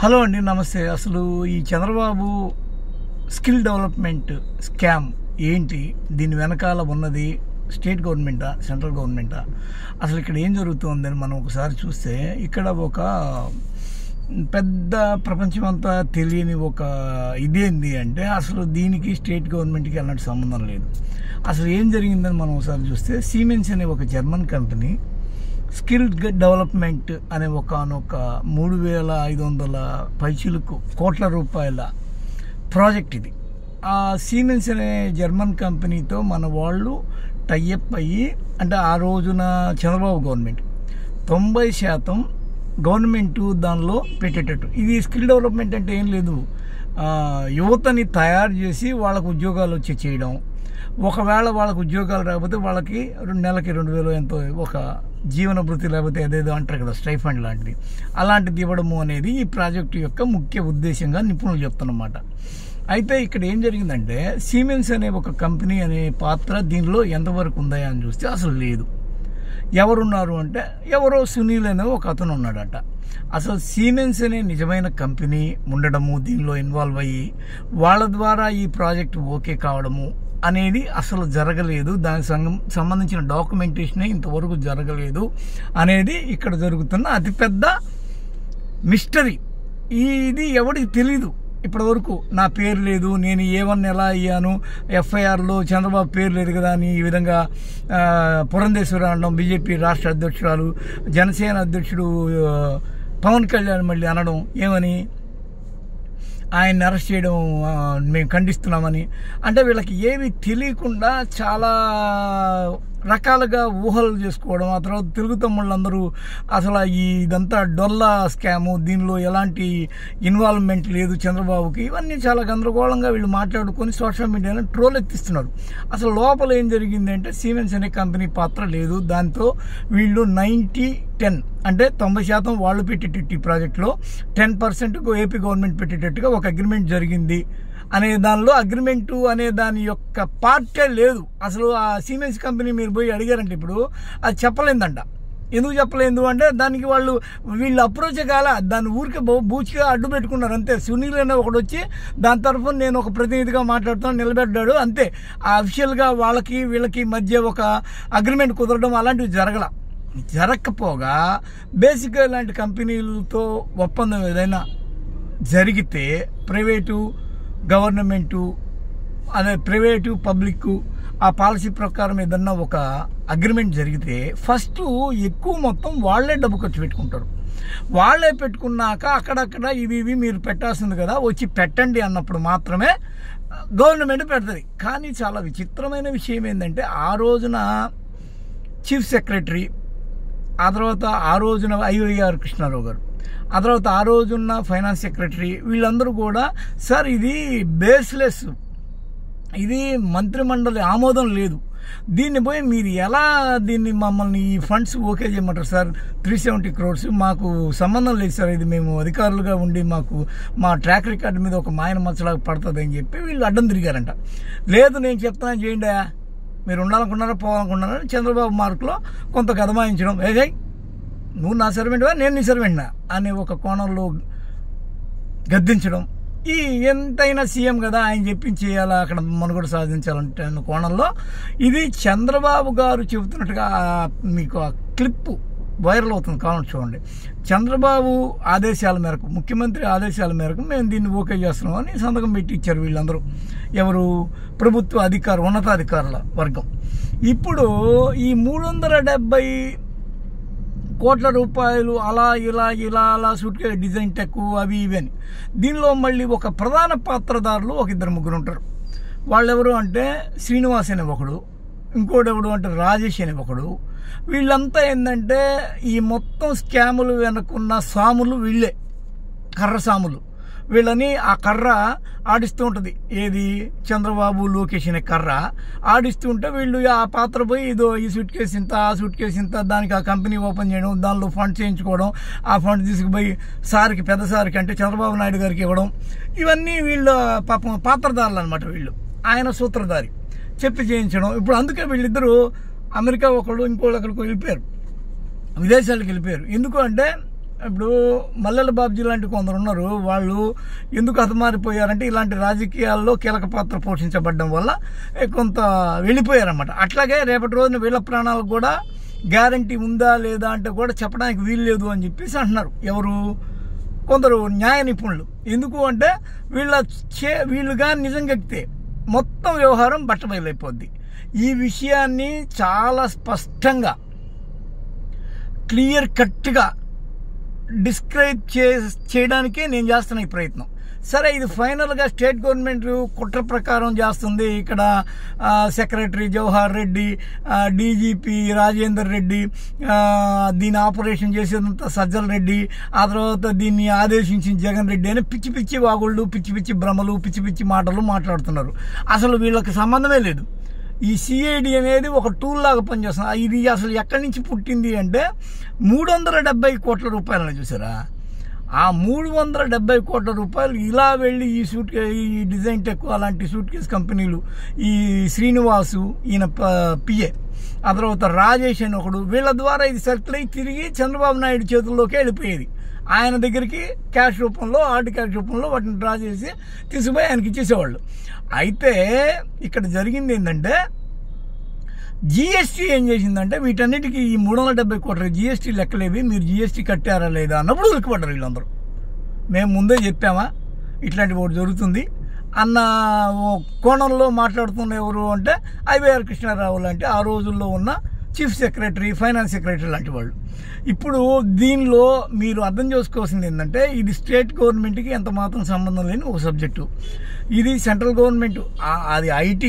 Hello అండి, నమస్తే. అసలు ఈ చంద్రబాబు స్కిల్ డెవలప్మెంట్ స్కామ్ ఏంటి? దీని వెనకాల ఉన్నది స్టేట్ గవర్నమెంటా, సెంట్రల్ గవర్నమెంటా? అసలు ఇక్కడ ఏం జరుగుతుందని మనం ఒకసారి చూస్తే, ఇక్కడ ఒక పెద్ద ప్రపంచమంతా తెలియని ఒక ఇదేంది అంటే, అసలు దీనికి స్టేట్ గవర్నమెంట్కి ఎలాంటి సంబంధం లేదు. అసలు ఏం జరిగిందని మనం ఒకసారి చూస్తే, సిమెన్స్ అనే ఒక జర్మన్ కంపెనీ స్కిల్ డెవలప్మెంట్ అనే ఒకనొక 3500 పైచిలకు కోట్ల రూపాయల ప్రాజెక్ట్ ఇది. ఆ సిమెన్స్ అనే జర్మన్ కంపెనీతో మన వాళ్ళు టైఅప్ అయ్యి, అంటే ఆ రోజున చంద్రబాబు గవర్నమెంట్ 90% గవర్నమెంట్ దానిలో పెట్టేటట్టు. ఇది స్కిల్ డెవలప్మెంట్ అంటే ఏం లేదు, యువతని తయారు చేసి వాళ్ళకు ఉద్యోగాలు వచ్చి చేయడం. ఒకవేళ వాళ్ళకు ఉద్యోగాలు రాకపోతే వాళ్ళకి నెలకి 2000 ఎంతో ఒక జీవన భృతి, లేకపోతే అదేదో అంటారు కదా స్టైఫండ్ లాంటిది, అలాంటిది ఇవ్వడము అనేది ఈ ప్రాజెక్టు యొక్క ముఖ్య ఉద్దేశంగా నిపుణులు చెప్తున్నమాట. అయితే ఇక్కడ ఏం జరిగిందంటే, సిమెన్స్ అనే ఒక కంపెనీ అనే పాత్ర దీనిలో ఎంతవరకు ఉందా అని చూస్తే అసలు లేదు. ఎవరున్నారు అంటే, ఎవరో సునీల్ అనే ఒక అతను ఉన్నాడట. అసలు సిమెన్స్ అనే నిజమైన కంపెనీ ఉండడము, దీనిలో ఇన్వాల్వ్ అయ్యి వాళ్ళ ద్వారా ఈ ప్రాజెక్టు ఓకే కావడము అనేది అసలు జరగలేదు. దానికి సంబంధించిన డాక్యుమెంటేషన్ ఇంతవరకు జరగలేదు అనేది ఇక్కడ జరుగుతున్న అతిపెద్ద మిస్టరీ. ఇది ఎవరికి తెలీదు ఇప్పటి వరకు. నా పేరు లేదు, నేను A1 ఎలా అయ్యాను, FIRలో చంద్రబాబు పేరు లేదు కదా అని ఈ విధంగా పురంధేశ్వరి అనడం, బీజేపీ రాష్ట్ర అధ్యక్షురాలు, జనసేన అధ్యక్షుడు పవన్ కళ్యాణ్ మళ్ళీ అనడం ఏమని, ఆయన్ని అరెస్ట్ చేయడం మేము ఖండిస్తున్నామని. అంటే వీళ్ళకి ఏవి తెలియకుండా చాలా రకాలుగా ఊహలు చేసుకోవడం. ఆ తర్వాత తెలుగు తమ్ముళ్ళందరూ అసలు ఇదంతా డొల్లా స్కాము, దీనిలో ఎలాంటి ఇన్వాల్వ్మెంట్ లేదు చంద్రబాబుకి, ఇవన్నీ చాలా గందరగోళంగా వీళ్ళు మాట్లాడుకొని సోషల్ మీడియాలో ట్రోల్ ఎత్తిస్తున్నారు. అసలు లోపల ఏం జరిగింది అంటే, సిమెన్స్ అనే కంపెనీ పాత్ర లేదు. దాంతో వీళ్ళు 90-10 అంటే 90% వాళ్ళు పెట్టేటట్టు ఈ ప్రాజెక్టులో 10% ఏపీ గవర్నమెంట్ పెట్టేటట్టుగా ఒక అగ్రిమెంట్ జరిగింది అనే దానిలో అగ్రిమెంటు అనే దాని యొక్క పార్టే లేదు. అసలు ఆ సిమెన్స్ కంపెనీ మీరు పోయి అడిగారంటే ఇప్పుడు అది చెప్పలేదంట. ఎందుకు చెప్పలేదు అంటే, దానికి వీళ్ళు అప్రోచ్ కాల, దాన్ని ఊరికే బూచిగా అడ్డు పెట్టుకున్నారు అంతే. సునీల్ అనే ఒకడు వచ్చి దాని తరఫున నేను ఒక ప్రతినిధిగా మాట్లాడుతాను నిలబెట్టాడు అంతే. ఆ అఫీషియల్గా వాళ్ళకి వీళ్ళకి మధ్య ఒక అగ్రిమెంట్ కుదరడం అలాంటివి జరగకపోగా బేసిక్గా ఇలాంటి కంపెనీలతో ఒప్పందం ఏదైనా జరిగితే, ప్రైవేటు గవర్నమెంటు అదే ప్రైవేటు పబ్లిక్ ఆ పాలసీ ప్రకారం ఏదన్నా ఒక అగ్రిమెంట్ జరిగితే ఫస్ట్ ఎక్కువ మొత్తం వాళ్లే డబ్బు ఖర్చు పెట్టుకుంటారు. వాళ్లే పెట్టుకున్నాక అక్కడక్కడ ఇవి మీరు పెట్టాల్సింది కదా, వచ్చి పెట్టండి అన్నప్పుడు మాత్రమే గవర్నమెంట్ పెడుతుంది. కానీ చాలా విచిత్రమైన విషయం ఏంటంటే, ఆ రోజున చీఫ్ సెక్రటరీ, ఆ తర్వాత ఆ రోజున IYR కృష్ణారావు గారు, ఆ తర్వాత ఆ రోజున్న ఫైనాన్స్ సెక్రటరీ, వీళ్ళందరూ కూడా సార్ ఇది బేస్లెస్, ఇది మంత్రిమండలి ఆమోదం లేదు, దీన్ని పోయి మీరు ఎలా మమ్మల్ని ఈ ఫండ్స్ ఓకే చేయమంటారు సార్, 370 crores మాకు సంబంధం లేదు సార్, ఇది మేము అధికారులుగా ఉండి మా ట్రాక్ రికార్డు మీద ఒక మాయన మచ్చలాగా పడుతుంది అని చెప్పి వీళ్ళు అడ్డం తిరిగారంట. లేదు నేను చెప్తాను చేయండి, మీరు ఉండాలనుకున్నారా పోవాలనుకున్నారా చంద్రబాబు మార్కులో కొంత గదమాయించడం, ఏజయ్ నువ్వు నా సర్వెంట్వా నేను నీ సర్వెంట్నా అనే ఒక కోణంలో గద్దించడం. ఎంతైనా సీఎం కదా, ఆయన చెప్పించి చేయాలా, అక్కడ మనుగడ సాధించాలంటే అన్న కోణంలో ఇది చంద్రబాబు గారు చెబుతున్నట్టుగా మీకు ఆ క్లిప్పు వైరల్ అవుతుంది, కావాలని చూడండి. చంద్రబాబు ఆదేశాల మేరకు, ముఖ్యమంత్రి ఆదేశాల మేరకు మేము దీన్ని ఓకే చేస్తున్నాం అని సంతకం పెట్టి ఇచ్చారు వీళ్ళందరూ. ఎవరు? ప్రభుత్వ ఉన్నతాధికారుల వర్గం. ఇప్పుడు ఈ 370 కోట్ల రూపాయలు అలా సూట్ కేస్ డిజైన్ టెక్ అవి ఇవి అని, దీనిలో మళ్ళీ ఒక ప్రధాన పాత్రదారులు ఒక 2-3 ఉంటారు. వాళ్ళెవరు అంటే, శ్రీనివాస్ అనే ఒకడు, ఇంకోటెవడు అంటే రాజేష్ అనే ఒకడు. వీళ్ళంతా ఏంటంటే ఈ మొత్తం స్కాములు వెనుకున్న సాములు వీళ్ళే, కర్ర సాములు. వీళ్ళని ఆ కర్ర ఆడిస్తూ ఉంటుంది, ఏది చంద్రబాబు లోకేష్ అనే కర్ర ఆడిస్తూ ఉంటే వీళ్ళు ఆ పాత్ర పోయి ఇదో ఈ సూట్ కేసు ఇంత, ఆ సూట్ కేసు ఇంత, దానికి ఆ కంపెనీ ఓపెన్ చేయడం, దానిలో ఫండ్ చేయించుకోవడం, ఆ ఫండ్ తీసుకుపోయి సార్కి, పెద్ద సార్కి అంటే చంద్రబాబు నాయుడు గారికి ఇవ్వడం, ఇవన్నీ వీళ్ళు పాపం పాత్రదారులు అనమాట. వీళ్ళు ఆయన సూత్రధారి చెప్పి చేయించడం. ఇప్పుడు అందుకే వీళ్ళిద్దరూ అమెరికా ఒకళ్ళు ఇంకోళ్ళకి వెళ్ళిపోయారు, విదేశాలకు వెళ్ళిపోయారు. ఎందుకు అంటే ఇప్పుడు మల్లెల బాబ్జీ లాంటి కొందరు ఉన్నారు, వాళ్ళు ఎందుకు హతమారిపోయారంటే ఇలాంటి రాజకీయాల్లో కీలక పాత్ర పోషించబడడం వల్ల కొంత వెళ్ళిపోయారన్నమాట. అట్లాగే రేపటి రోజున వీళ్ళ ప్రాణాలకు కూడా గ్యారంటీ ఉందా లేదా అంటే కూడా చెప్పడానికి వీలు లేదు అని చెప్పేసి అంటున్నారు ఎవరు, కొందరు న్యాయ నిపుణులు. ఎందుకు అంటే వీళ్ళుగా నిజంగా ఎక్కితే మొత్తం వ్యవహారం బట్టబయలైపోద్ది. ఈ విషయాన్ని చాలా స్పష్టంగా క్లియర్ కట్గా డిస్క్రైబ్ చేయడానికే నేను చేస్తున్న ఈ ప్రయత్నం. సరే, ఇది ఫైనల్గా స్టేట్ గవర్నమెంట్ కుట్ర ప్రకారం చేస్తుంది. ఇక్కడ సెక్రటరీ జవహర్ రెడ్డి, డీజీపీ రాజేందర్ రెడ్డి, దీని ఆపరేషన్ చేసేదంతా సజ్జల రెడ్డి, ఆ తర్వాత దీన్ని ఆదేశించిన జగన్ రెడ్డి అని పిచ్చి పిచ్చి వాగుళ్ళు, పిచ్చి పిచ్చి భ్రమలు, పిచ్చి పిచ్చి మాటలు మాట్లాడుతున్నారు. అసలు వీళ్ళకి సంబంధమే లేదు. ఈ సిఐడి అనేది ఒక టూల్ లాగా పనిచేస్తుంది. ఇది అసలు ఎక్కడి నుంచి పుట్టింది అంటే 370 కోట్ల రూపాయలని చూసారా, ఆ 370 కోట్ల రూపాయలు ఇలా వెళ్ళి ఈ డిజైన్ టెక్ అలాంటి సూట్ కేస్ కంపెనీలు, ఈ శ్రీనివాసు ఈయన పిఏ, ఆ తర్వాత రాజేష్ అని ఒకడు, వీళ్ళ ద్వారా ఇది సర్కిల్ అయి తిరిగి చంద్రబాబు నాయుడు చేతుల్లోకి వెళ్ళిపోయేది. ఆయన దగ్గరికి క్యాష్ రూపంలో, హార్డ్ క్యాష్ రూపంలో వాటిని డ్రా చేసి తీసుకుపోయి ఆయనకి ఇచ్చేసేవాళ్ళు. అయితే ఇక్కడ జరిగింది ఏంటంటే జిఎస్టీ ఏం చేసిందంటే వీటన్నిటికీ ఈ 370 కోట్ల జిఎస్టీ లెక్కలేవి, మీరు జిఎస్టీ కట్టారా లేదా అన్నప్పుడు ఉలికిపడ్డారు వీళ్ళందరూ. మేము ముందే చెప్పామా ఇట్లాంటి ఒకటి జరుగుతుంది అన్న కోణంలో మాట్లాడుతున్న ఎవరు అంటే ఐవైఆర్ కృష్ణారావు లాంటి ఆ రోజుల్లో ఉన్న చీఫ్ సెక్రటరీ, ఫైనాన్స్ సెక్రటరీ లాంటి వాళ్ళు. ఇప్పుడు దీనిలో మీరు అర్థం చేసుకోవాల్సింది ఏంటంటే ఇది స్టేట్ గవర్నమెంట్కి ఎంత మాత్రం సంబంధం లేని ఒక సబ్జెక్టు. ఇది సెంట్రల్ గవర్నమెంట్, అది ఐటీ